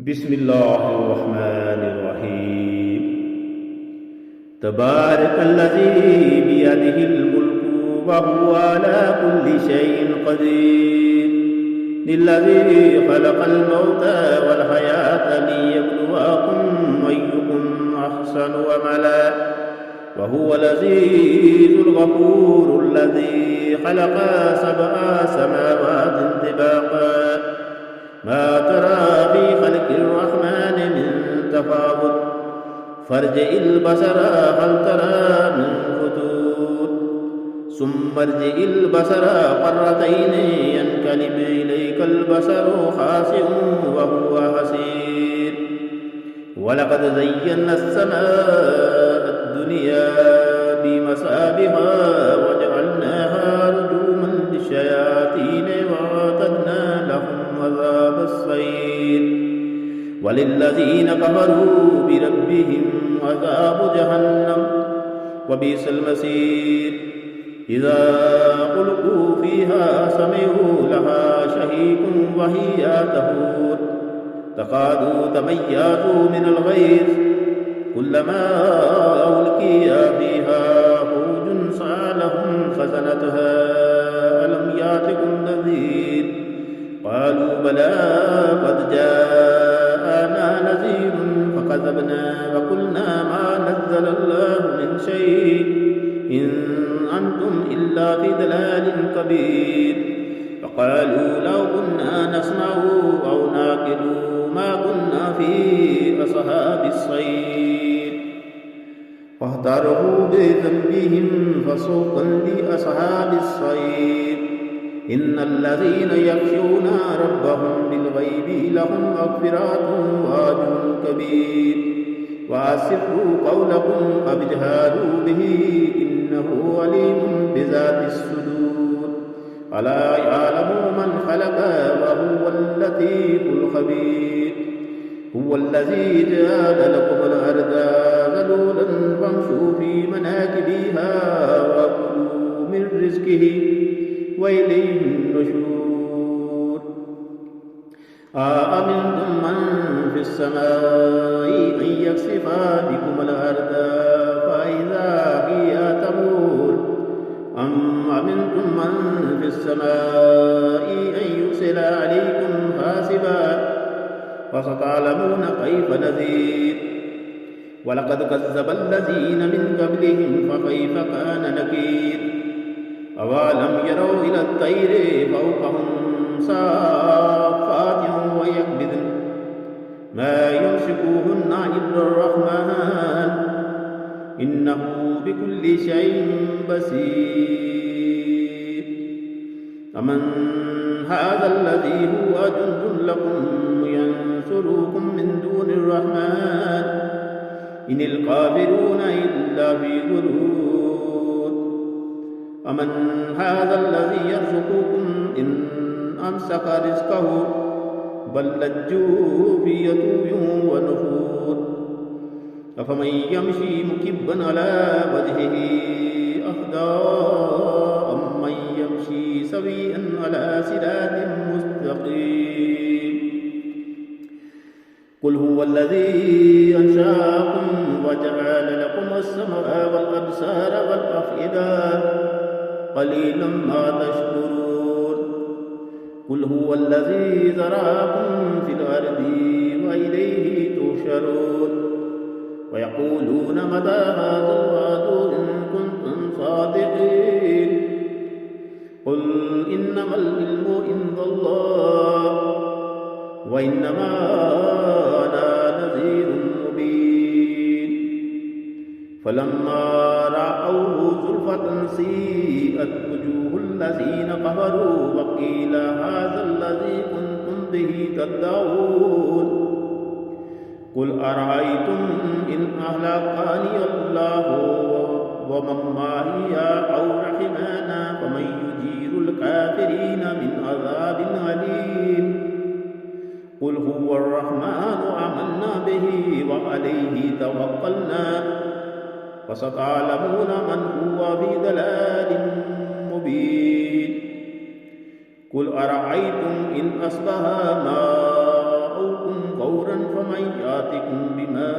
بسم الله الرحمن الرحيم. تبارك الذي بيده الملك وهو على كل شيء قدير. للذي خلق الموت والحياة ليبلوكم أيكم أحسن عملا وهو العزيز الغفور الذي خلق 7 سماوات طباقا ما ترى في خلق الرحمن من تفاوت فارجع البصر هل ترى من فتور ثم ارجع البصر مرتين ينقلب إليك البصر خاسئ وهو حسير. ولقد زينا السماء الدنيا بمصابيح وجعلناها رجوما للشياطين وأعتدنا لهم عذاب السعير. وللذين كفروا بربهم عذاب جهنم وبئس المصير. إذا ألقوا فيها سمعوا لها شهيق وهي تفور تكاد تميز من الغيظ كلما ألقي فيها فوج سألهم خزنتها ألم يأتكم نذير قالوا بلى قد جاءنا نذير فكذبنا وقلنا ما نزل الله من شيء إن أنتم إلا في ضلال كبير. فقالوا لو كنا نسمع أو نعقل ما كنا في أصحاب السعير. فاعترفوا بذنبهم فسوقا لأصحاب السعير. إن الذين يخشون ربهم بالغيب لهم مغفرة وأجر كبير. وأسروا قولكم أو اجهروا به إنه عليم بذات الصدور. ألا يعلم من خلق وهو اللطيف الخبير. هو الذي جعل لكم الأرض ذلولا فامشوا في مناكبها وكلوا من رزقه وإليه النشور. أأمنتم من في السماء أن يخسف بكم الأرض فإذا هي تمور أم أمنتم من في السماء أن يرسل عليكم حاسبا فستعلمون كيف نذير. ولقد كذب الذين من قبلهم فكيف كان نكير. أولم يروا إلى الطير فوقهم صافات ويقبضن ما يمسكوهن إلا الرحمن إنه بكل شيء بصير. أمن هذا الذي هو جند لكم ينصركم من دون الرحمن إن الكافرون إلا في غرور. أمن هذا الذي يرزقكم إن أمسك رزقه بل لجوا في عتو ونفور. أفمن يمشي مكبا على وجهه أهدى أمن يمشي سويا على صراط مستقيم. قل هو الذي أنشأكم وجعل لكم السمع والأبصار والأفئدة قليلا ما تشكرون. قل هو الذي ذرأكم في الأرض وإليه تحشرون. ويقولون متى هذا الوعد إن كنتم صادقين. قل إنما العلم عند الله وإنما أنا نذير مبين. فلما رأوه زلفة سيئت وجوه الذين كفروا وقيل هذا الذي كنتم به تدعون. قل أرأيتم إن أهلكني الله ومن معي أو رحمنا فمن يجير الكافرين من عذاب أليم. قل هو الرحمن آمنا به وعليه توكلنا فستعلمون من هو في ضلال مبين. قل أرأيتم إن أصبح ماؤكم غورا فمن ياتكم بماء